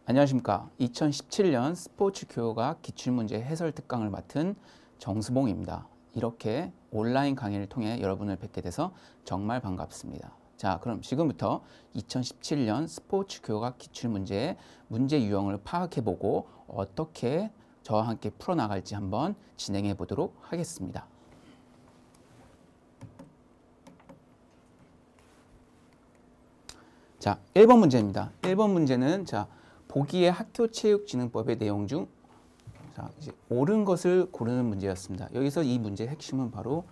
안녕하십니까. 2017년 스포츠 교육학 기출문제 해설 특강을 맡은 정수봉입니다. 이렇게 온라인 강의를 통해 여러분을 뵙게 돼서 정말 반갑습니다. 자, 그럼 지금부터 2017년 스포츠 교육학 기출문제의 문제 유형을 파악해보고 어떻게 저와 함께 풀어나갈지 한번 진행해 보도록 하겠습니다. 자, 1번 문제입니다. 1번 문제는 보기의 학교체육진흥법의 내용 중 이제 옳은 것을 고르는 문제였습니다. 여기서 이 문제의 핵심은 바로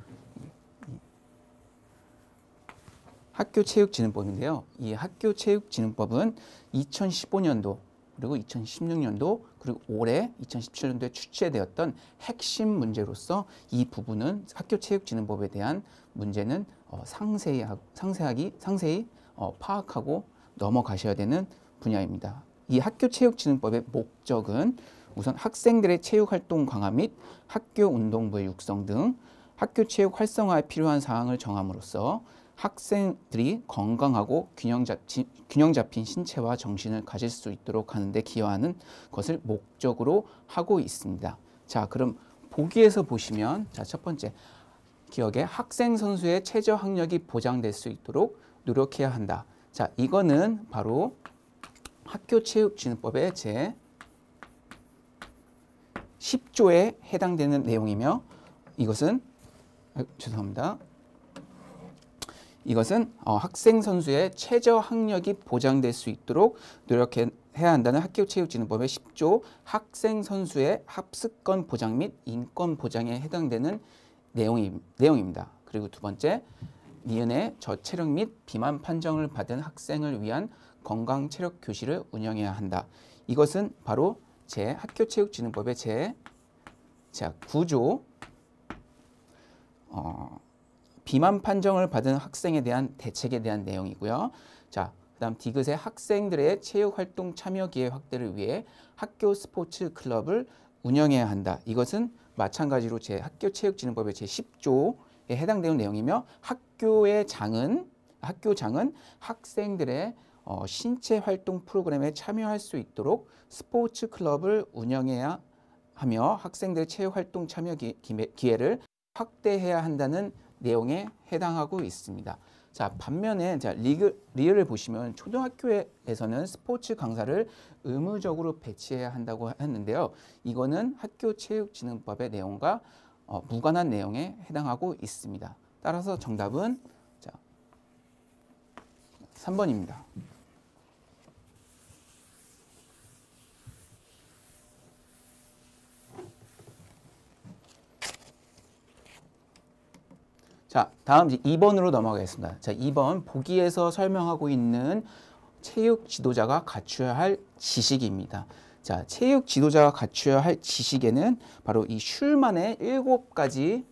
학교체육진흥법인데요. 이 학교체육진흥법은 2015년도 그리고 2016년도 그리고 올해 2017년도에 출제되었던 핵심 문제로서 이 부분은 학교체육진흥법에 대한 문제는 상세히 파악하고 넘어가셔야 되는 분야입니다. 이 학교체육진흥법의 목적은 우선 학생들의 체육활동 강화 및 학교 운동부의 육성 등 학교체육 활성화에 필요한 사항을 정함으로써 학생들이 건강하고 균형 잡힌 신체와 정신을 가질 수 있도록 하는 데 기여하는 것을 목적으로 하고 있습니다. 자, 그럼 보기에서 보시면 첫 번째 기억에 학생 선수의 최저 학력이 보장될 수 있도록 노력해야 한다. 자, 이거는 바로 학교체육진흥법의 제 10조에 해당되는 내용이며 이것은 학생 선수의 최저 학력이 보장될 수 있도록 노력해야 한다는 학교체육진흥법의 10조 학생 선수의 합숙권 보장 및 인권 보장에 해당되는 내용입니다. 그리고 두 번째, 니은의 저체력 및 비만 판정을 받은 학생을 위한 건강 체력 교실을 운영해야 한다. 이것은 바로 제 학교체육진흥법의 제 9조 비만 판정을 받은 학생에 대한 대책에 대한 내용이고요. 자, 그다음 디귿의 학생들의 체육 활동 참여 기회 확대를 위해 학교 스포츠 클럽을 운영해야 한다. 이것은 마찬가지로 제 학교체육진흥법의 제 10조에 해당되는 내용이며 학교 장은 학생들의 신체 활동 프로그램에 참여할 수 있도록 스포츠 클럽을 운영해야 하며 학생들의 체육 활동 참여 기회를 확대해야 한다는 내용에 해당하고 있습니다. 자, 반면에 리을을 보시면 초등학교에서는 스포츠 강사를 의무적으로 배치해야 한다고 했는데요. 이거는 학교체육진흥법의 내용과 무관한 내용에 해당하고 있습니다. 따라서 정답은 3번입니다. 자, 다음 이제 2번으로 넘어가겠습니다. 자, 2번 보기에서 설명하고 있는 체육 지도자가 갖추어야 할 지식입니다. 자, 체육 지도자가 갖추어야 할 지식에는 바로 이 슐만의 7가지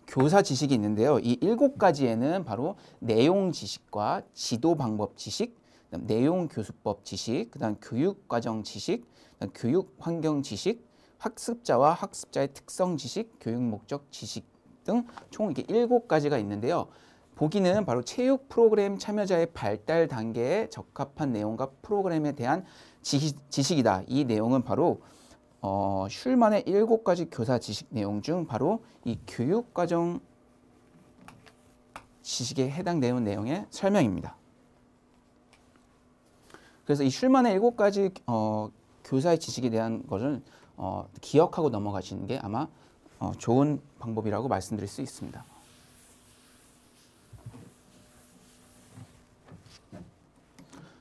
교사 지식이 있는데요. 이 7가지에는 바로 내용 지식과 지도 방법 지식, 그다음 내용 교수법 지식, 그다음 교육 과정 지식, 그다음 교육 환경 지식, 학습자와 학습자의 특성 지식, 교육 목적 지식 등 총 이렇게 7가지가 있는데요. 보기는 바로 체육 프로그램 참여자의 발달 단계에 적합한 내용과 프로그램에 대한 지식이다. 이 내용은 바로 슐만의 7가지 교사 지식 내용 중 바로 이 교육과정 지식에 해당되는 내용의 설명입니다. 그래서 이 슐만의 7가지 교사의 지식에 대한 것을 기억하고 넘어가시는 게 아마 좋은 방법이라고 말씀드릴 수 있습니다.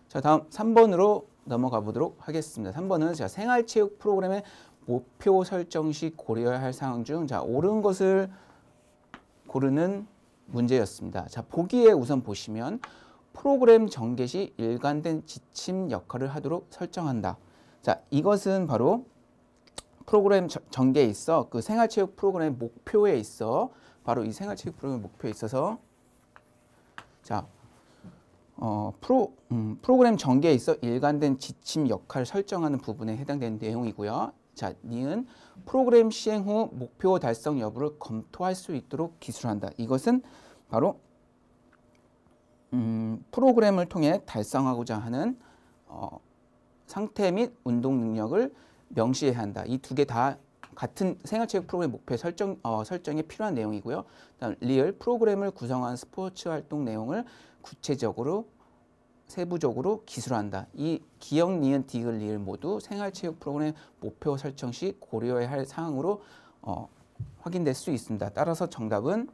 자, 다음 3번으로 넘어가 보도록 하겠습니다. 3번은 제가 생활체육 프로그램의 목표 설정 시 고려해야 할 사항 중 옳은 것을 고르는 문제였습니다. 자, 보기에 우선 보시면 프로그램 전개 시 일관된 지침 역할을 하도록 설정한다. 자, 이것은 바로 프로그램 전개에 있어 그 생활체육 프로그램의 목표에 있어 바로 이 생활체육 프로그램 목표에 있어서 프로그램 전개에 있어 일관된 지침 역할을 설정하는 부분에 해당되는 내용이고요. 자, 니은 프로그램 시행 후 목표 달성 여부를 검토할 수 있도록 기술한다. 이것은 바로 프로그램을 통해 달성하고자 하는 상태 및 운동 능력을 명시해야 한다. 이 두 개 다 같은 생활체육 프로그램 목표 설정에 필요한 내용이고요. 그다음 리얼 프로그램을 구성한 스포츠 활동 내용을 구체적으로 세부적으로 기술한다. 이 기역, 니은, 디귿, 리을 모두 생활체육 프로그램 목표 설정 시 고려해야 할 사항으로 확인될 수 있습니다. 따라서 정답은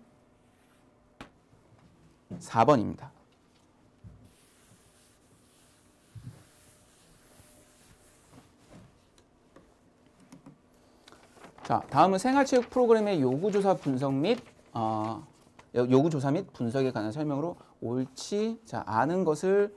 4번입니다. 자, 다음은 생활체육 프로그램의 요구조사 분석 및 요구조사 및 분석에 관한 설명으로 옳지, 자, 아는 것을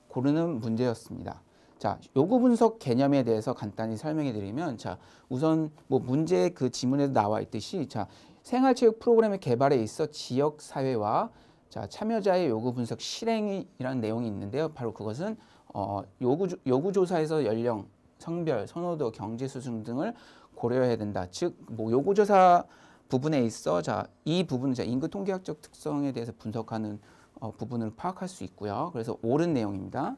고르는 문제였습니다. 자, 요구 분석 개념에 대해서 간단히 설명해 드리면, 자, 우선 뭐 문제 그 지문에도 나와 있듯이, 자, 생활체육 프로그램의 개발에 있어 지역 사회와 자, 참여자의 요구 분석 실행이라는 내용이 있는데요. 바로 그것은 요구조사에서 연령, 성별, 선호도, 경제 수준 등을 고려해야 된다. 즉, 뭐 요구조사 부분에 있어, 자, 이 부분은 자, 인구 통계학적 특성에 대해서 분석하는 부분을 파악할 수 있고요. 그래서 옳은 내용입니다.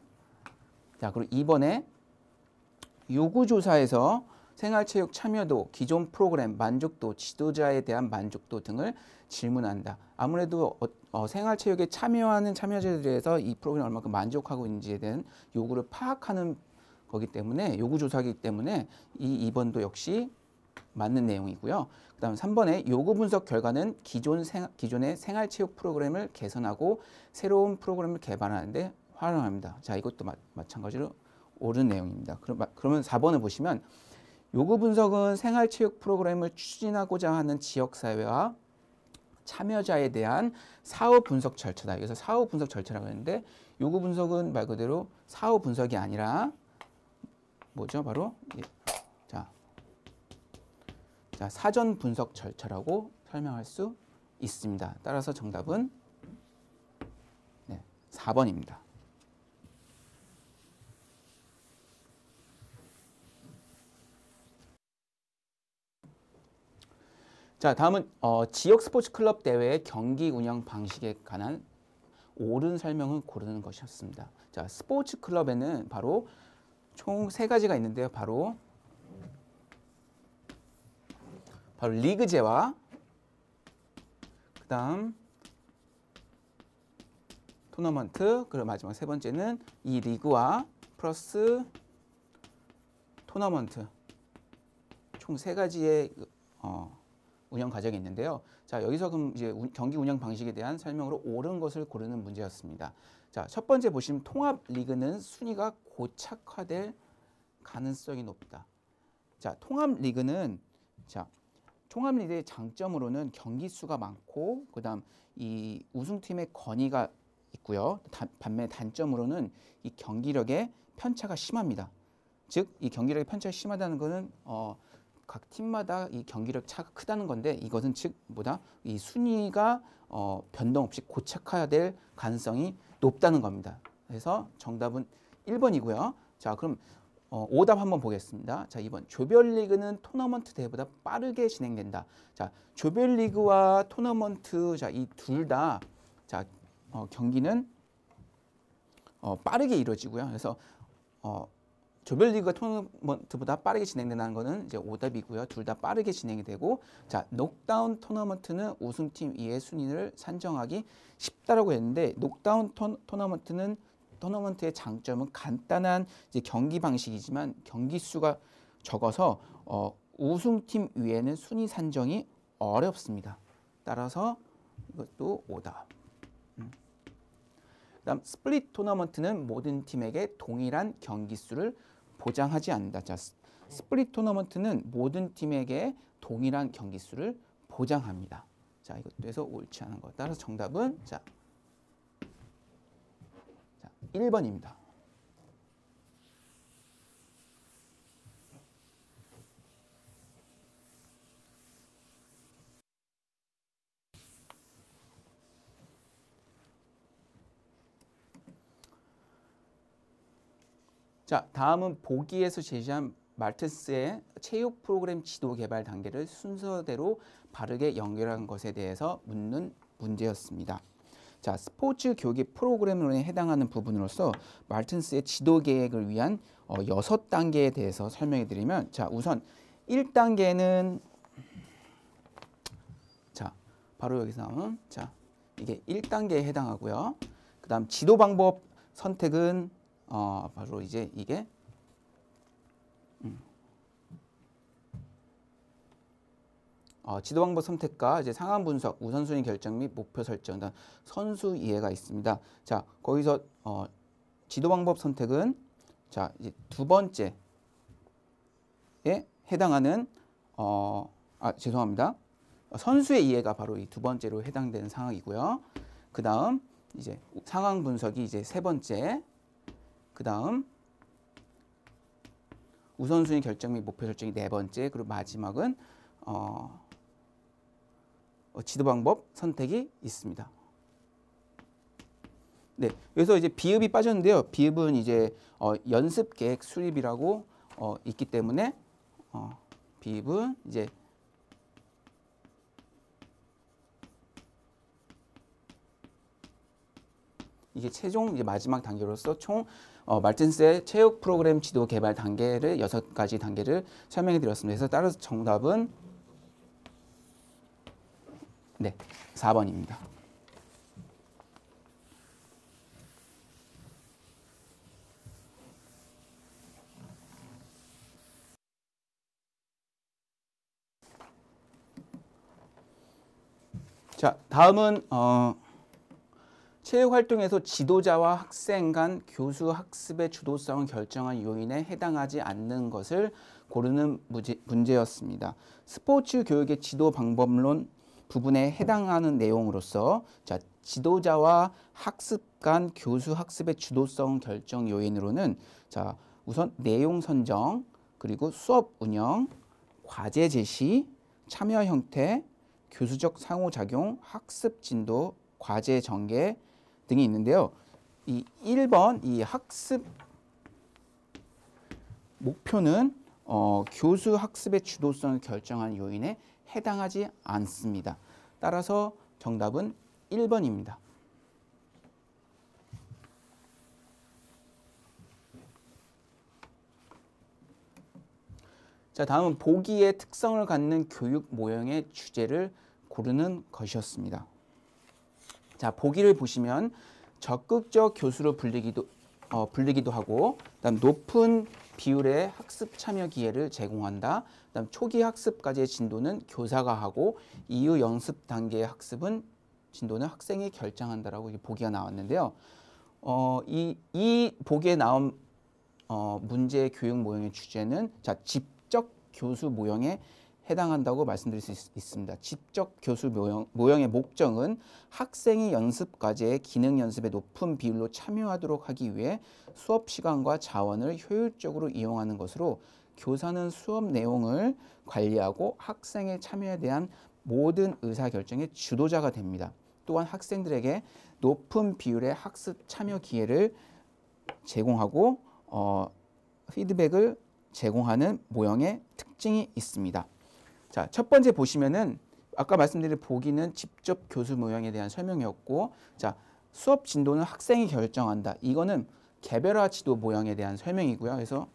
자, 그리고 이번에 요구조사에서 생활체육 참여도, 기존 프로그램 만족도, 지도자에 대한 만족도 등을 질문한다. 아무래도 생활체육에 참여하는 참여자들에 대해서 이 프로그램이 얼마큼 만족하고 있는지에 대한 요구를 파악하는 거기 때문에, 요구조사이기 때문에 이 2번도 역시 맞는 내용이고요. 그 다음 3번에 요구 분석 결과는 기존의 생활체육 프로그램을 개선하고 새로운 프로그램을 개발하는데 활용합니다. 자, 이것도 마찬가지로 옳은 내용입니다. 그러면 4번을 보시면 요구 분석은 생활체육 프로그램을 추진하고자 하는 지역사회와 참여자에 대한 사후 분석 절차다. 여기서 사후 분석 절차라고 했는데 요구 분석은 말 그대로 사후 분석이 아니라 뭐죠? 바로 자, 사전 분석 절차라고 설명할 수 있습니다. 따라서 정답은 4번입니다. 자, 다음은 지역 스포츠 클럽 대회의 경기 운영 방식에 관한 옳은 설명을 고르는 것이었습니다. 자, 스포츠 클럽에는 바로 총 3가지가 있는데요. 바로 리그제와 그다음 토너먼트, 그리고 마지막 3번째는 이 리그와 플러스 토너먼트 총 3가지의 운영 과정이 있는데요. 자, 여기서 그럼 이제 경기 운영 방식에 대한 설명으로 옳은 것을 고르는 문제였습니다. 자, 첫 번째 보시면 통합 리그는 순위가 고착화될 가능성이 높다. 자, 통합 리그는 통합 리그의 장점으로는 경기 수가 많고 그다음 이 우승팀의 권위가 있고요. 반면 단점으로는 이 경기력의 편차가 심합니다. 즉, 이 경기력의 편차가 심하다는 것은 각 팀마다 이 경기력 차가 크다는 건데, 이것은 즉 뭐다? 이 순위가 변동 없이 고착화될 가능성이 높다는 겁니다. 그래서 정답은 1번이고요. 자, 그럼 오답 한번 보겠습니다. 자, 2번. 조별리그는 토너먼트 대회보다 빠르게 진행된다. 자, 조별리그와 토너먼트, 자, 이 둘 다 경기는 빠르게 이루어지고요. 그래서 조별리그가 토너먼트보다 빠르게 진행된다는 것은 이제 오답이고요. 둘 다 빠르게 진행이 되고, 자, 녹다운 토너먼트는 우승팀 이의 순위를 산정하기 쉽다라고 했는데, 녹다운 토너먼트의 장점은 간단한 이제 경기 방식이지만 경기 수가 적어서 우승팀 위에는 순위 산정이 어렵습니다. 따라서 이것도 오답. 그다음 스플릿 토너먼트는 모든 팀에게 동일한 경기 수를 보장하지 않는다. 자, 스플릿 토너먼트는 모든 팀에게 동일한 경기 수를 보장합니다. 자, 이것도 해서 옳지 않은 것. 따라서 정답은 1번입니다. 자, 다음은 보기에서 제시한 말테스의 체육 프로그램 지도 개발 단계를 순서대로 바르게 연결한 것에 대해서 묻는 문제였습니다. 자, 스포츠 교육의 프로그램론에 해당하는 부분으로서 말튼스의 지도 계획을 위한 6단계에 대해서 설명해 드리면, 자, 우선 1단계는 자, 바로 여기서 나오는 자, 이게 1단계에 해당하고요. 그다음 지도 방법 선택은 바로 이제 이게 지도 방법 선택과 이제 상황 분석, 우선순위 결정 및 목표 설정, 등 선수 이해가 있습니다. 자, 거기서 지도 방법 선택은 자, 이제 두 번째에 해당하는 죄송합니다. 선수의 이해가 바로 이 두 번째로 해당되는 상황이고요. 그다음 이제 상황 분석이 이제 세 번째. 그다음 우선순위 결정 및 목표 설정이 네 번째. 그리고 마지막은 지도 방법 선택이 있습니다. 네, 여기서 이제 비읍이 빠졌는데요. 비읍은 이제 연습 계획 수립이라고 있기 때문에 비읍은 이제 이게 최종 이제 마지막 단계로서 총 말튼스의 체육 프로그램 지도 개발 단계를 6가지 단계를 설명해 드렸습니다. 그래서 따라서 정답은 네, 4번입니다. 자, 다음은 체육 활동에서 지도자와 학생 간 교수 학습의 주도성을 결정한 요인에 해당하지 않는 것을 고르는 문제였습니다. 스포츠 교육의 지도 방법론 부분에 해당하는 내용으로서 자, 지도자와 학습 간 교수 학습의 주도성 결정 요인으로는 자, 우선 내용 선정, 그리고 수업 운영, 과제 제시, 참여 형태, 교수적 상호작용, 학습 진도, 과제 전개 등이 있는데요. 이 1번 이 학습 목표는 교수 학습의 주도성을 결정하는 요인에 해당하지 않습니다. 따라서 정답은 1번입니다. 자, 다음은 보기의 특성을 갖는 교육 모형의 주제를 고르는 것이었습니다. 자, 보기를 보시면 적극적 교수로 불리기도 하고, 그다음 높은 비율의 학습 참여 기회를 제공한다. 그다음 초기 학습까지의 진도는 교사가 하고 이후 연습 단계의 학습은 진도는 학생이 결정한다라고 이게 보기가 나왔는데요. 이 보기에 나온 문제의 교육 모형의 주제는 자, 집적 교수 모형에 해당한다고 말씀드릴 수 있습니다. 집적 교수 모형의 목적은 학생이 연습 과제의 기능 연습에 높은 비율로 참여하도록 하기 위해 수업 시간과 자원을 효율적으로 이용하는 것으로 교사는 수업 내용을 관리하고 학생의 참여에 대한 모든 의사결정의 주도자가 됩니다. 또한 학생들에게 높은 비율의 학습 참여 기회를 제공하고 피드백을 제공하는 모형의 특징이 있습니다. 자, 첫 번째 보시면은 아까 말씀드린 보기는 직접 교수 모형에 대한 설명이었고, 자, 수업 진도는 학생이 결정한다. 이거는 개별화 지도 모형에 대한 설명이고요. 그래서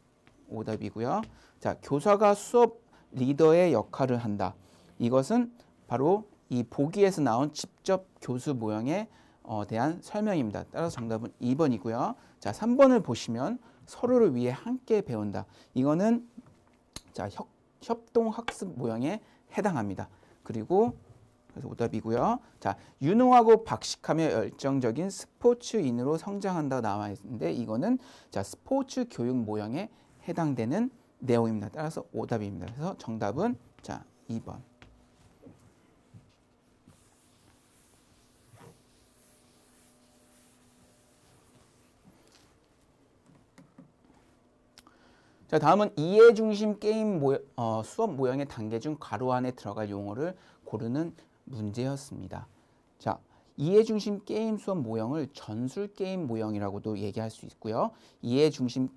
오답이고요. 자, 교사가 수업 리더의 역할을 한다. 이것은 바로 이 보기에서 나온 직접 교수 모형에 대한 설명입니다. 따라서 정답은 2번이고요. 자, 3번을 보시면 서로를 위해 함께 배운다. 이거는 자, 협동 학습 모형에 해당합니다. 그리고 그래서 오답이고요. 자, 유능하고 박식하며 열정적인 스포츠인으로 성장한다 나와 있는데 이거는 자, 스포츠 교육 모형에 해당되는 내용입니다. 따라서 오답입니다. 그래서 정답은 자, 2번. 자, 다음은 이해 중심 게임 수업 모형의 단계 중 가로 안에 들어갈 용어를 고르는 문제였습니다. 자, 이해 중심 게임 수업 모형을 전술 게임 모형이라고도 얘기할 수 있고요. 이해 중심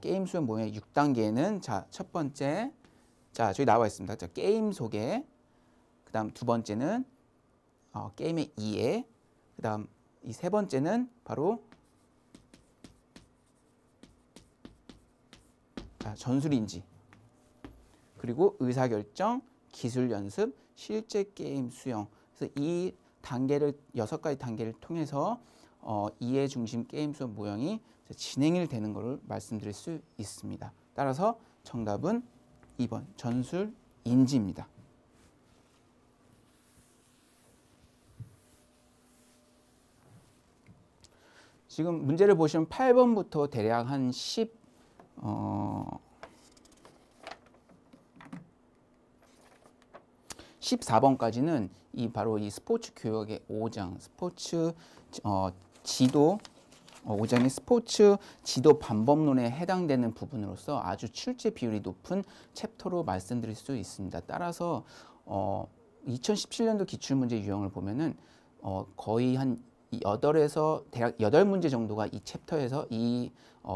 게임 수업 모형의 6단계는 자, 첫 번째 자, 저기 나와 있습니다. 자, 게임 소개. 그다음 두 번째는 게임의 이해. 그다음 이 세 번째는 바로 전술인지, 그리고 의사결정, 기술 연습, 실제 게임 수영. 그래서 이 단계를 6가지 단계를 통해서 이해 중심 게임 수업 모형이 진행이 되는 것을 말씀드릴 수 있습니다. 따라서 정답은 2번 전술인지입니다. 지금 문제를 보시면 8번부터 대략 한 14번까지는 바로 이 스포츠 교육의 5장 스포츠 지도 5장의 스포츠 지도 방법론에 해당되는 부분으로서 아주 출제 비율이 높은 챕터로 말씀드릴 수 있습니다. 따라서 2017년도 기출문제 유형을 보면은 거의 한 8에서 대략 8문제 정도가 이 챕터에서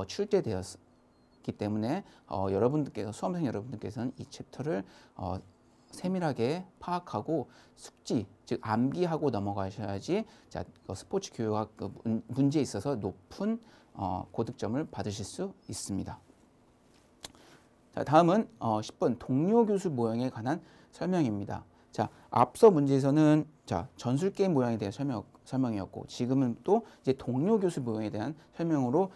출제되었기 때문에 여러분들께서 수험생 여러분들께서는 이 챕터를 세밀하게 파악하고 숙지, 즉 암기하고 넘어가셔야지 스포츠 교육학 문제에 있어서 높은 고득점을 받으실 수 있습니다. 자, 다음은 10번 동료 교수 모형에 관한 설명입니다. 자, 앞서 문제에서는 전술 게임 모형에 대한 설명이었고, 지금은 또 이제 동료 교수 모형에 대한 설명으로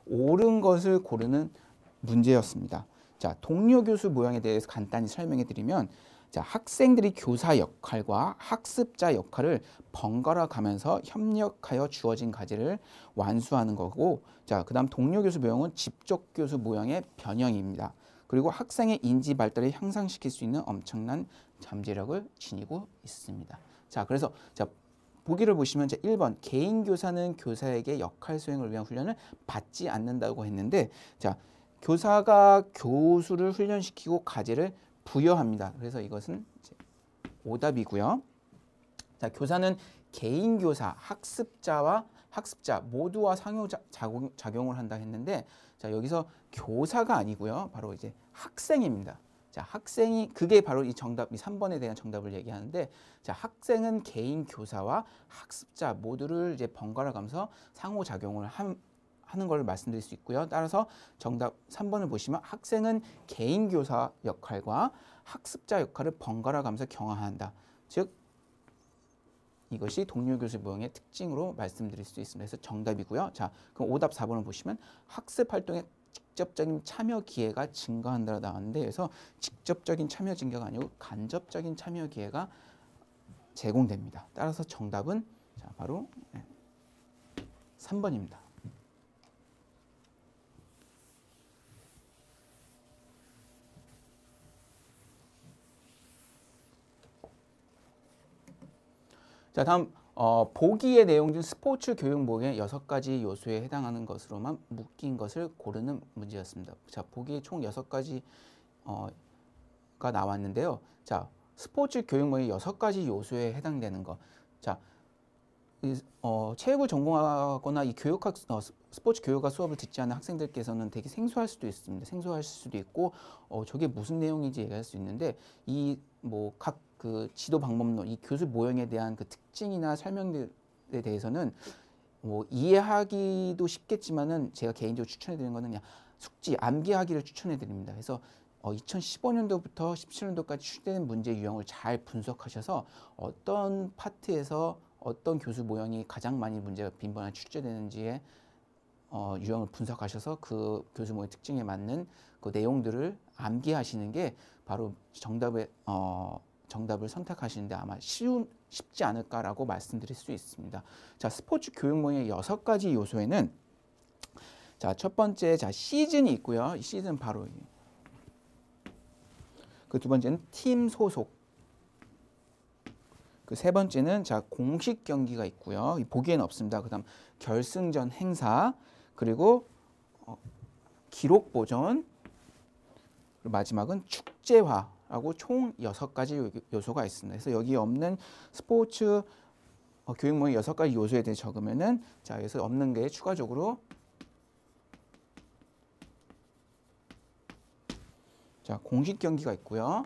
옳은 것을 고르는 문제였습니다. 자, 동료 교수 모형에 대해서 간단히 설명해 드리면, 학생들이 교사 역할과 학습자 역할을 번갈아 가면서 협력하여 주어진 과제를 완수하는 거고, 그다음 동료 교수 모형은 직접 교수 모형의 변형입니다. 그리고 학생의 인지 발달을 향상시킬 수 있는 엄청난 잠재력을 지니고 있습니다. 그래서 보기를 보시면 1번 개인 교사는 교사에게 역할 수행을 위한 훈련을 받지 않는다고 했는데, 교사가 교수를 훈련시키고 과제를 부여합니다. 그래서 이것은 오답이고요. 교사는 개인 교사, 학습자와 학습자 모두와 상호작용을 한다 했는데, 여기서 교사가 아니고요. 바로 이제 학생입니다. 학생이, 그게 바로 이 3번에 대한 정답을 얘기하는데, 학생은 개인 교사와 학습자 모두를 이제 번갈아 가면서 상호작용을 하는 걸 말씀드릴 수 있고요. 따라서 정답 3번을 보시면 학생은 개인 교사 역할과 학습자 역할을 번갈아 가면서 경험한다. 즉 이것이 동료 교수 모형의 특징으로 말씀드릴 수 있습니다. 그래서 정답이고요. 그럼 오답 4번을 보시면 학습 활동에 직접적인 참여 기회가 증가한다고 나왔는데, 그래서 직접적인 참여 증가가 아니고 간접적인 참여 기회가 제공됩니다. 따라서 정답은 바로 3번입니다. 다음 보기의 내용 중 스포츠 교육 모형의 6가지 요소에 해당하는 것으로만 묶인 것을 고르는 문제였습니다. 보기에 총 6가지가 나왔는데요. 스포츠 교육 모형의 6가지 요소에 해당되는 것. 체육을 전공하거나 이 스포츠 교육학 수업을 듣지 않은 학생들께서는 되게 생소할 수도 있습니다. 생소할 수도 있고, 저게 무슨 내용인지 얘기할 수 있는데, 각 지도 방법론, 이 교수 모형에 대한 그 특징이나 설명들에 대해서는 이해하기도 쉽겠지만은 제가 개인적으로 추천해드리는 거는 그냥 숙지, 암기하기를 추천해드립니다. 그래서 2015년도부터 17년도까지 출제된 문제 유형을 잘 분석하셔서 어떤 파트에서 어떤 교수 모형이 가장 많이 문제가 빈번하게 출제되는지에 유형을 분석하셔서 그 교수 모형의 특징에 맞는 그 내용들을 암기하시는 게 바로 정답을 선택하시는데 아마 쉽지 않을까라고 말씀드릴 수 있습니다. 스포츠 교육 모형의 6가지 요소에는 첫 번째 시즌이 있고요. 이 시즌 바로 그 두 번째는 팀 소속, 그 세 번째는 공식 경기가 있고요. 보기에는 없습니다. 그다음 결승전 행사, 그리고 기록 보존, 그리고 마지막은 축제화라고 총 6가지 요소가 있습니다. 그래서 여기 없는 스포츠 교육 모형 6가지 요소에 대해 적으면은 여기서 없는 게 추가적으로 공식 경기가 있고요.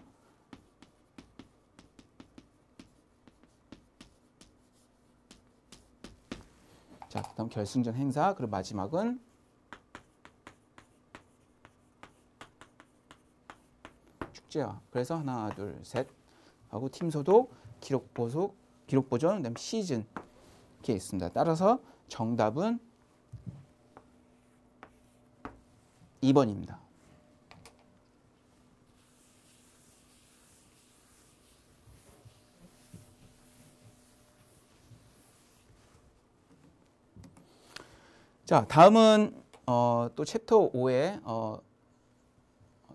자, 그다음 결승전 행사. 그리고 마지막은 축제화. 그래서 하나, 둘, 셋 하고 팀 소독, 기록 보속, 기록 보존, 그다음 시즌 이렇게 있습니다. 따라서 정답은 2번입니다. 자, 다음은 또 챕터 5의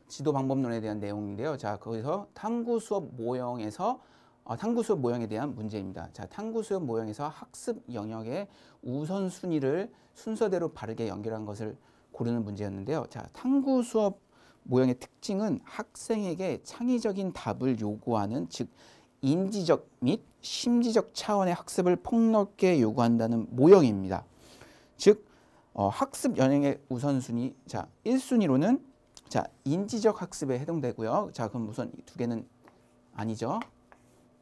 지도 방법론에 대한 내용인데요. 자, 거기서 탐구 수업 모형에서 탐구 수업 모형에 대한 문제입니다. 자, 탐구 수업 모형에서 학습 영역의 우선순위를 순서대로 바르게 연결한 것을 고르는 문제였는데요. 자, 탐구 수업 모형의 특징은 학생에게 창의적인 답을 요구하는, 즉 인지적 및 심지적 차원의 학습을 폭넓게 요구한다는 모형입니다. 즉 학습 영역의 우선순위, 자 1순위로는 자 인지적 학습에 해당되고요. 자 그럼 우선 이 두 개는 아니죠.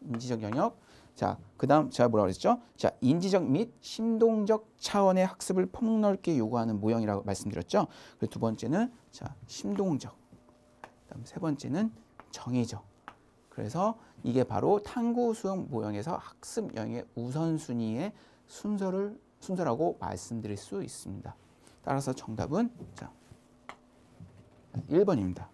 인지적 영역. 자 그다음 제가 뭐라고 그랬죠? 자 인지적 및 심동적 차원의 학습을 폭넓게 요구하는 모형이라고 말씀드렸죠. 그리고 두 번째는 자 심동적. 그다음 세 번째는 정의적. 그래서 이게 바로 탐구 수업 모형에서 학습 영역의 우선순위의 순서라고 말씀드릴 수 있습니다. 따라서 정답은 자 1번입니다.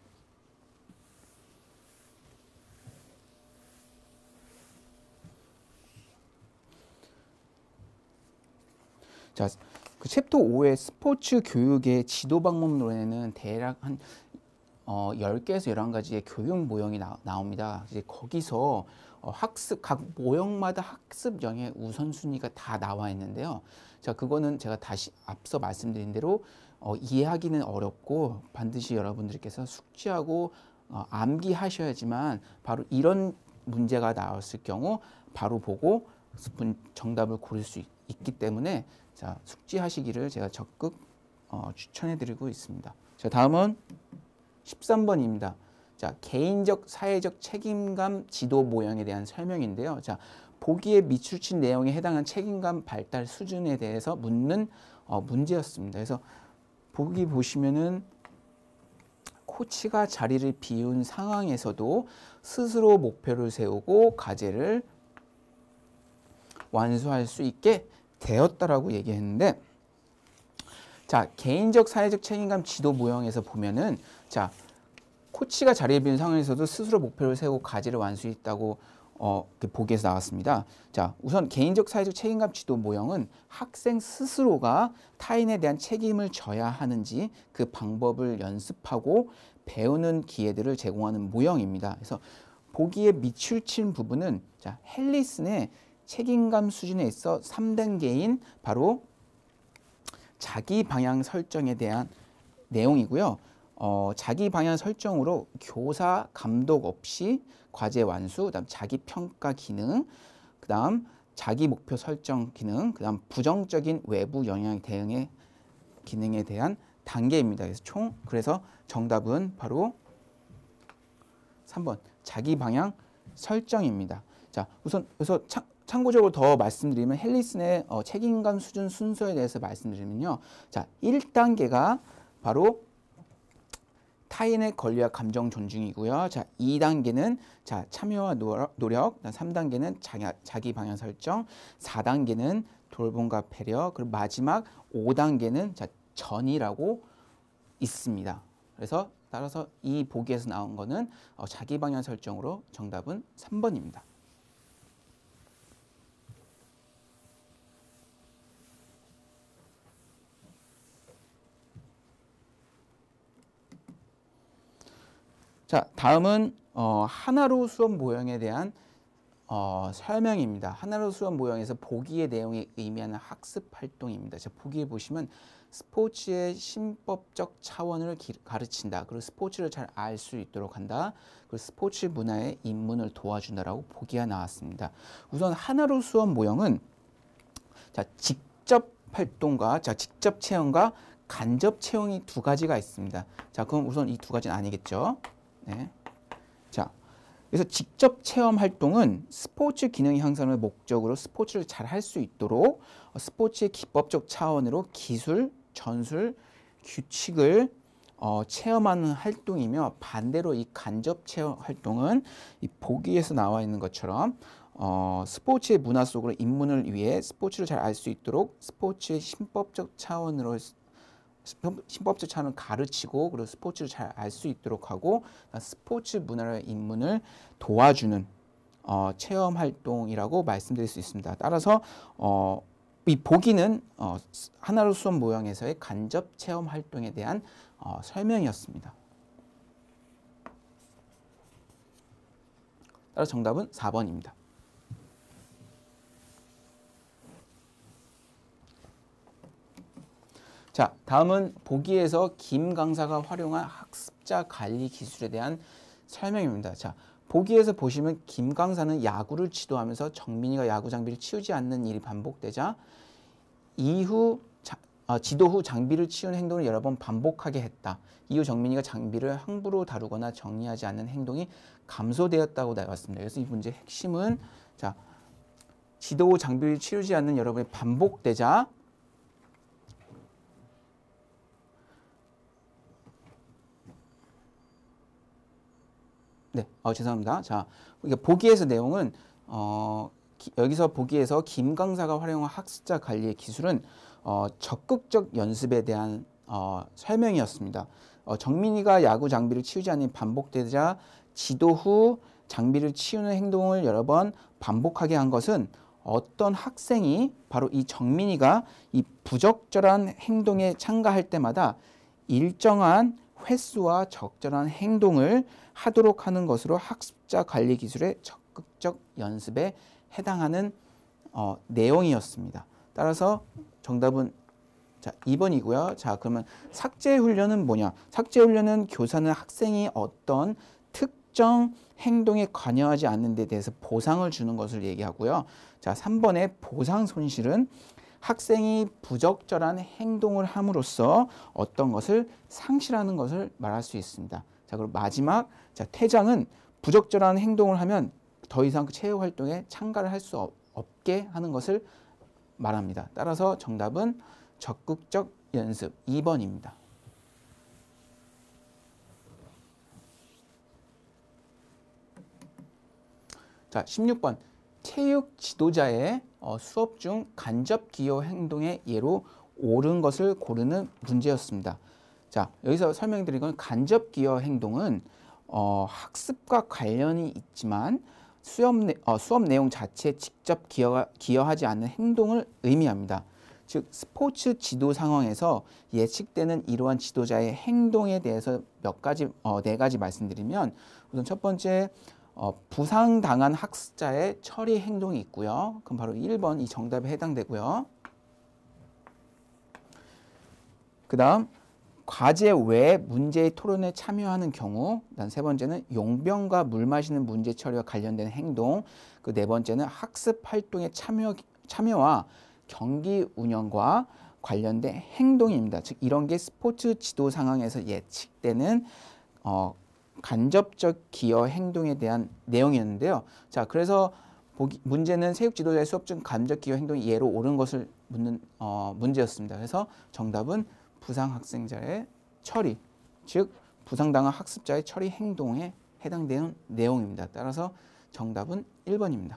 자, 그 챕터 5의 스포츠 교육의 지도 방법론에는 대략 한 10개에서 11가지의 교육 모형이 나옵니다. 이제 거기서 학습 각 모형마다 학습 영역의 우선순위가 다 나와 있는데요. 자, 그거는 제가 다시 앞서 말씀드린 대로 이해하기는 어렵고 반드시 여러분들께서 숙지하고 암기하셔야지만 바로 이런 문제가 나왔을 경우 바로 보고 정답을 고를 수 있기 때문에 자, 숙지하시기를 제가 적극 추천해 드리고 있습니다. 자, 다음은 13번입니다. 자, 개인적 사회적 책임감 지도 모형에 대한 설명인데요. 자, 보기에 밑줄친 내용에 해당한 책임감 발달 수준에 대해서 묻는 문제였습니다. 그래서 보기 보시면은 코치가 자리를 비운 상황에서도 스스로 목표를 세우고 과제를 완수할 수 있게 되었다라고 얘기했는데, 자 개인적 사회적 책임감 지도 모형에서 보면은 자 코치가 자리에 비운 상황에서도 스스로 목표를 세우고 과제를 완수했다고 보기에서 나왔습니다. 자 우선 개인적 사회적 책임감 지도 모형은 학생 스스로가 타인에 대한 책임을 져야 하는지 그 방법을 연습하고 배우는 기회들을 제공하는 모형입니다. 그래서 보기에 밑줄친 부분은 자 헬리슨의 책임감 수준에 있어 3단계인 바로 자기 방향 설정에 대한 내용이고요. 자기 방향 설정으로 교사 감독 없이 과제 완수, 그다음 자기 평가 기능, 그다음 자기 목표 설정 기능, 그다음 부정적인 외부 영향 대응의 기능에 대한 단계입니다. 그래서 정답은 바로 3번 자기 방향 설정입니다. 자, 그래서 참고적으로 더 말씀드리면 헬리슨의 책임감 수준 순서에 대해서 말씀드리면요. 자, 1단계가 바로 타인의 권리와 감정 존중이고요. 자, 2단계는 자, 참여와 노력, 3단계는 자기 방향 설정, 4단계는 돌봄과 배려, 그리고 마지막 5단계는 자, 전이라고 있습니다. 그래서 따라서 이 보기에서 나온 거는 자기 방향 설정으로 정답은 3번입니다. 자, 다음은 하나로 수업 모형에 대한 설명입니다. 하나로 수업 모형에서 보기의 내용이 의미하는 학습 활동입니다. 자, 보기에 보시면 스포츠의 신법적 차원을 가르친다. 그리고 스포츠를 잘 알 수 있도록 한다. 그리고 스포츠 문화에 입문을 도와준다라고 보기가 나왔습니다. 우선 하나로 수업 모형은 자, 직접 활동과 직접 체험과 간접 체험이 두 가지가 있습니다. 자, 그럼 우선 이 두 가지는 아니겠죠? 네. 자, 그래서 직접 체험 활동은 스포츠 기능 향상을 목적으로 스포츠를 잘 할 수 있도록 스포츠의 기법적 차원으로 기술, 전술, 규칙을 체험하는 활동이며, 반대로 이 간접 체험 활동은 이 보기에서 나와 있는 것처럼 스포츠의 문화 속으로 입문을 위해 스포츠를 잘 알 수 있도록 스포츠의 신법적 차원을 가르치고, 그리고 스포츠를 잘 알 수 있도록 하고 스포츠 문화의 입문을 도와주는 체험 활동이라고 말씀드릴 수 있습니다. 따라서 이 보기는 하나로 수업 모형에서의 간접 체험 활동에 대한 설명이었습니다. 따라서 정답은 4번입니다. 자, 다음은 보기에서 김 강사가 활용한 학습자 관리 기술에 대한 설명입니다. 자, 보기에서 보시면 김 강사는 야구를 지도하면서 정민이가 야구 장비를 치우지 않는 일이 반복되자 지도 후 장비를 치우는 행동을 여러 번 반복하게 했다. 이후 정민이가 장비를 함부로 다루거나 정리하지 않는 행동이 감소되었다고 나왔습니다. 그래서 이 문제의 핵심은, 자, 지도 후 장비를 치우지 않는 여러 번이 반복되자 죄송합니다. 자, 보기에서 내용은 여기서 보기에서 김 강사가 활용한 학습자 관리의 기술은 적극적 연습에 대한 설명이었습니다. 정민이가 야구 장비를 치우지 않는 반복되자 지도 후 장비를 치우는 행동을 여러 번 반복하게 한 것은 어떤 학생이, 바로 이 정민이가 이 부적절한 행동에 참가할 때마다 일정한 횟수와 적절한 행동을 하도록 하는 것으로 학습자 관리 기술의 적극적 연습에 해당하는 내용이었습니다. 따라서 정답은 2번이고요. 자, 그러면 삭제 훈련은 뭐냐? 삭제 훈련은 교사는 학생이 어떤 특정 행동에 관여하지 않는 데 대해서 보상을 주는 것을 얘기하고요. 자, 3번의 보상 손실은 학생이 부적절한 행동을 함으로써 어떤 것을 상실하는 것을 말할 수 있습니다. 자, 그리고 마지막, 자, 퇴장은 부적절한 행동을 하면 더 이상 체육 활동에 참가를 할 수 없게 하는 것을 말합니다. 따라서 정답은 적극적 연습 2번입니다. 자, 16번. 체육 지도자의 수업 중 간접 기여 행동의 예로 옳은 것을 고르는 문제였습니다. 자, 여기서 설명드린 건 간접 기여 행동은 학습과 관련이 있지만 수업 내용 자체에 직접 기여하지 않는 행동을 의미합니다. 즉, 스포츠 지도 상황에서 예측되는 이러한 지도자의 행동에 대해서 네 가지 말씀드리면, 우선 첫 번째, 부상당한 학습자의 처리 행동이 있고요. 그럼 바로 1번 이 정답에 해당되고요. 그 다음, 과제 외 문제의 토론에 참여하는 경우. 세 번째는 용병과 물 마시는 문제 처리와 관련된 행동. 그 네 번째는 학습 활동의 참여와 경기 운영과 관련된 행동입니다. 즉, 이런 게 스포츠 지도 상황에서 예측되는 간접적 기여 행동에 대한 내용이었는데요. 자, 그래서 문제는 체육 지도자의 수업 중 간접 기여 행동이 예로 옳은 것을 묻는 문제였습니다. 그래서 정답은 부상 학생자의 처리, 즉 부상당한 학습자의 처리 행동에 해당되는 내용입니다. 따라서 정답은 1번입니다.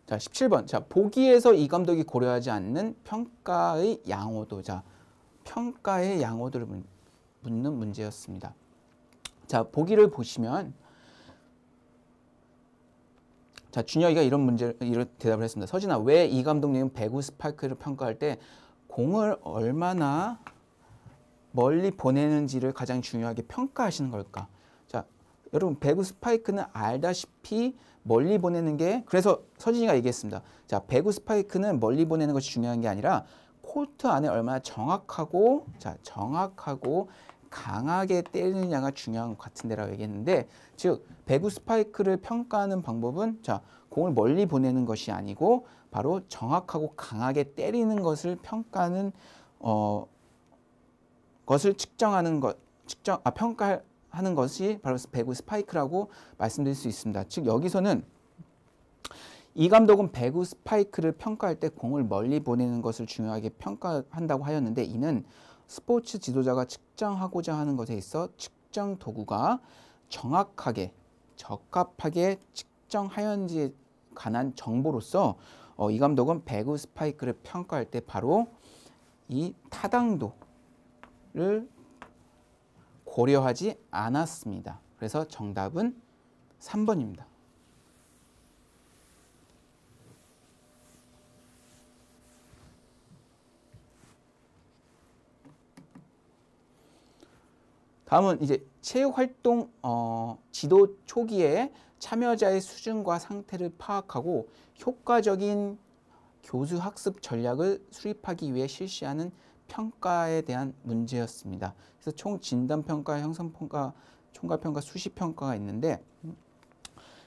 자, 17번. 자, 보기에서 이 감독이 고려하지 않는 평가의 양호도. 자, 평가의 양호도를 묻는 문제였습니다. 자, 보기를 보시면, 자, 준혁이가 이런 대답을 했습니다. 서진아, 왜 이 감독님은 배구 스파이크를 평가할 때 공을 얼마나 멀리 보내는지를 가장 중요하게 평가하시는 걸까? 자, 여러분, 배구 스파이크는 알다시피 멀리 보내는 게, 그래서 서진이가 얘기했습니다. 자, 배구 스파이크는 멀리 보내는 것이 중요한 게 아니라 코트 안에 얼마나 정확하고 강하게 때리느냐가 중요한 것 같은데라고 얘기했는데, 즉 배구 스파이크를 평가하는 방법은 자, 공을 멀리 보내는 것이 아니고 바로 정확하고 강하게 때리는 것을 평가하는 것을 평가하는 것이 바로 배구 스파이크라고 말씀드릴 수 있습니다. 즉 여기서는 이 감독은 배구 스파이크를 평가할 때 공을 멀리 보내는 것을 중요하게 평가한다고 하였는데, 이는 스포츠 지도자가 측정하고자 하는 것에 있어 측정 도구가 정확하게 적합하게 측정하였는지에 관한 정보로서 이 감독은 배구 스파이크를 평가할 때 바로 이 타당도를 고려하지 않았습니다. 그래서 정답은 3번입니다. 다음은 이제 체육활동 지도 초기에 참여자의 수준과 상태를 파악하고 효과적인 교수 학습 전략을 수립하기 위해 실시하는 평가에 대한 문제였습니다. 그래서 총 진단평가, 형성평가, 총괄평가, 수시평가가 있는데,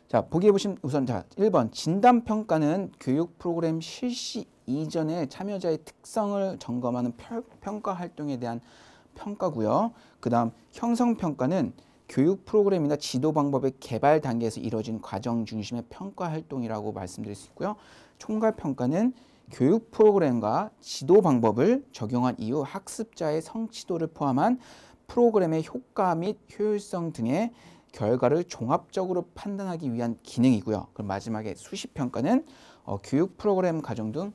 자 보기에 보시면 우선 자 1번 진단평가는 교육 프로그램 실시 이전에 참여자의 특성을 점검하는 평가 활동에 대한 평가고요. 그 다음 형성평가는 교육 프로그램이나 지도 방법의 개발 단계에서 이루어진 과정 중심의 평가 활동이라고 말씀드릴 수 있고요. 총괄평가는 교육 프로그램과 지도 방법을 적용한 이후 학습자의 성취도를 포함한 프로그램의 효과 및 효율성 등의 결과를 종합적으로 판단하기 위한 기능이고요. 그럼 마지막에 수시평가는 교육 프로그램 과정 등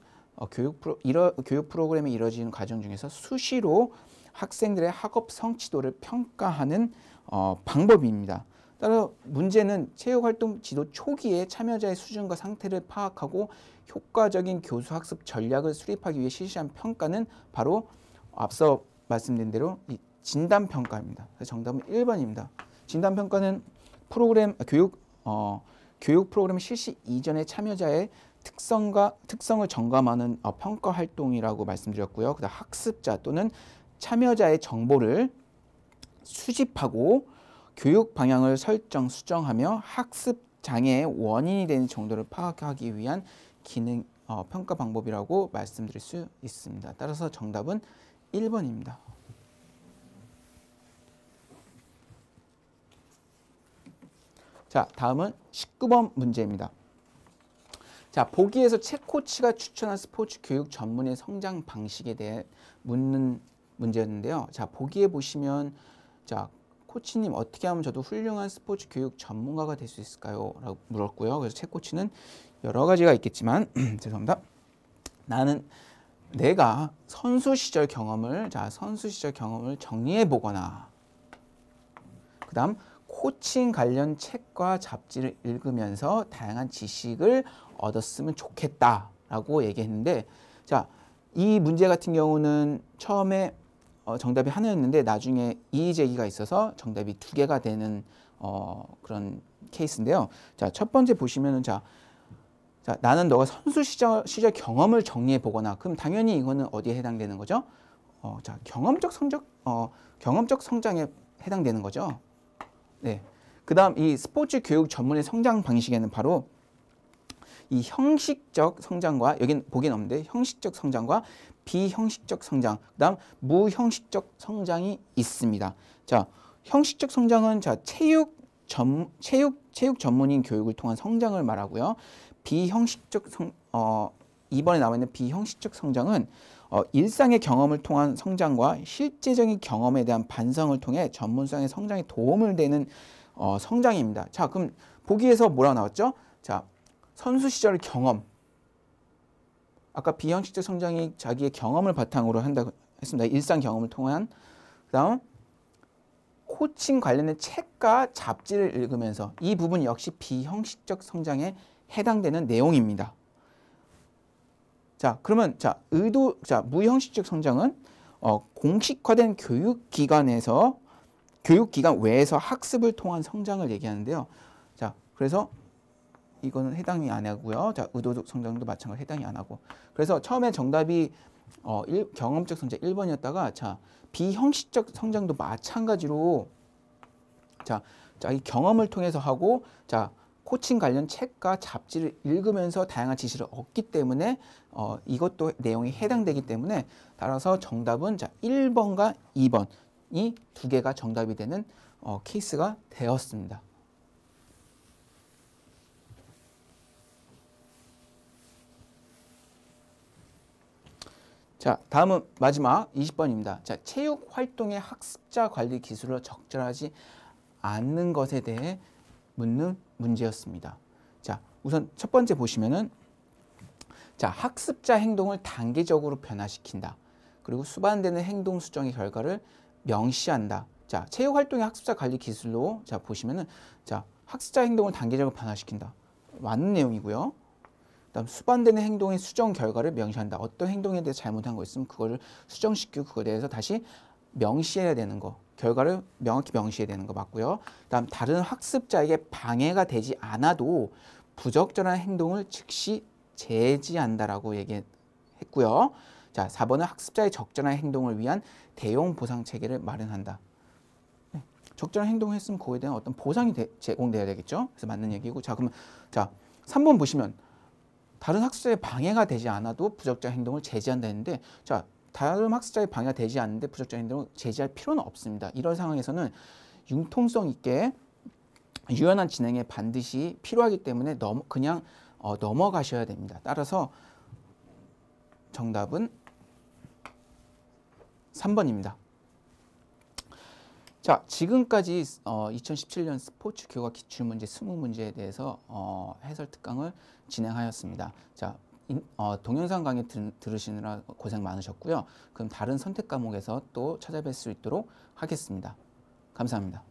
교육 프로그램이 이루어지는 과정 중에서 수시로 학생들의 학업 성취도를 평가하는 방법입니다. 따라 문제는 체육활동 지도 초기에 참여자의 수준과 상태를 파악하고 효과적인 교수 학습 전략을 수립하기 위해 실시한 평가는 바로 앞서 말씀드린 대로 이 진단평가입니다. 그래서 정답은 1번입니다. 진단평가는 교육 프로그램 실시 이전에 참여자의 특성을 점검하는 평가 활동이라고 말씀드렸고요. 그다음 학습자 또는 참여자의 정보를 수집하고 교육 방향을 수정하며 학습 장애의 원인이 되는 정도를 파악하기 위한 기능 평가 방법이라고 말씀드릴 수 있습니다. 따라서 정답은 1번입니다. 자, 다음은 19번 문제입니다. 자, 보기에서 최 코치가 추천한 스포츠 교육 전문의 성장 방식에 대해 묻는 문제였는데요. 자, 보기에 보시면 자, 코치님 어떻게 하면 저도 훌륭한 스포츠 교육 전문가가 될 수 있을까요? 라고 물었고요. 그래서 최 코치는 여러 가지가 있겠지만 죄송합니다. 내가 선수 시절 경험을 정리해 보거나, 그다음 코칭 관련 책과 잡지를 읽으면서 다양한 지식을 얻었으면 좋겠다라고 얘기했는데, 자, 이 문제 같은 경우는 처음에 정답이 하나였는데 나중에 이의 제기가 있어서 정답이 2개가 되는 그런 케이스인데요. 자, 첫 번째 보시면은 자, 나는 너가 선수 시절 경험을 정리해 보거나, 그럼 당연히 이거는 어디에 해당되는 거죠? 자, 경험적 성장에 해당되는 거죠. 네. 그다음 이 스포츠 교육 전문의 성장 방식에는 바로 이 형식적 성장과, 여긴 보기는 없는데 형식적 성장과 비형식적 성장, 그다음 무형식적 성장이 있습니다. 자, 형식적 성장은 자 체육 전문인 교육을 통한 성장을 말하고요. 비형식적 이번에 나와 있는 비형식적 성장은 일상의 경험을 통한 성장과 실제적인 경험에 대한 반성을 통해 전문성의 성장에 도움을 되는 성장입니다. 자, 그럼 보기에서 뭐라고 나왔죠? 자, 선수 시절 경험. 아까 비형식적 성장이 자기의 경험을 바탕으로 한다고 했습니다. 일상 경험을 통한. 그다음 코칭 관련된 책과 잡지를 읽으면서, 이 부분 역시 비형식적 성장에 해당되는 내용입니다. 자, 그러면 무형식적 성장은 공식화된 교육기관 외에서 학습을 통한 성장을 얘기하는데요. 자, 그래서 이거는 해당이 안 하고요. 자, 의도적 성장도 마찬가지로 해당이 안 하고. 그래서 처음에 정답이 경험적 성장 1번이었다가 자, 비형식적 성장도 마찬가지로 이 경험을 통해서 하고 코칭 관련 책과 잡지를 읽으면서 다양한 지식을 얻기 때문에 이것도 내용이 해당되기 때문에 따라서 정답은 1번과 2번이 두 개가 정답이 되는 케이스가 되었습니다. 자, 다음은 마지막 20번입니다. 자, 체육 활동의 학습자 관리 기술을 적절하지 않는 것에 대해 묻는 문제였습니다. 자, 우선 첫 번째 보시면은 학습자 행동을 단계적으로 변화시킨다. 그리고 수반되는 행동 수정의 결과를 명시한다. 자, 체육 활동의 학습자 관리 기술로 보시면은 학습자 행동을 단계적으로 변화시킨다. 맞는 내용이고요. 그다음 수반되는 행동의 수정 결과를 명시한다. 어떤 행동에 대해서 잘못한 거 있으면 그거를 수정시키고 그거에 대해서 다시 명시해야 되는 거. 결과를 명확히 명시해야 되는 거 맞고요. 그다음 다른 학습자에게 방해가 되지 않아도 부적절한 행동을 즉시 제지한다라고 얘기했고요. 자, 4번은 학습자의 적절한 행동을 위한 대용 보상 체계를 마련한다. 적절한 행동을 했으면 그거에 대한 어떤 보상이 제공돼야 되겠죠. 그래서 맞는 얘기고. 자, 그러면 3번 보시면 다른 학습자의 방해가 되지 않아도 부적절한 행동을 제지한다 했는데 다른 학습자의 방해가 되지 않는데 부적절한 행동을 제지할 필요는 없습니다. 이런 상황에서는 융통성 있게 유연한 진행에 반드시 필요하기 때문에 그냥 넘어가셔야 됩니다. 따라서 정답은 3번입니다. 자, 지금까지 2017년 스포츠 교과 기출문제 20문제에 대해서 해설 특강을 진행하였습니다. 자, 동영상 강의 들으시느라 고생 많으셨고요. 그럼 다른 선택 과목에서 또 찾아뵐 수 있도록 하겠습니다. 감사합니다.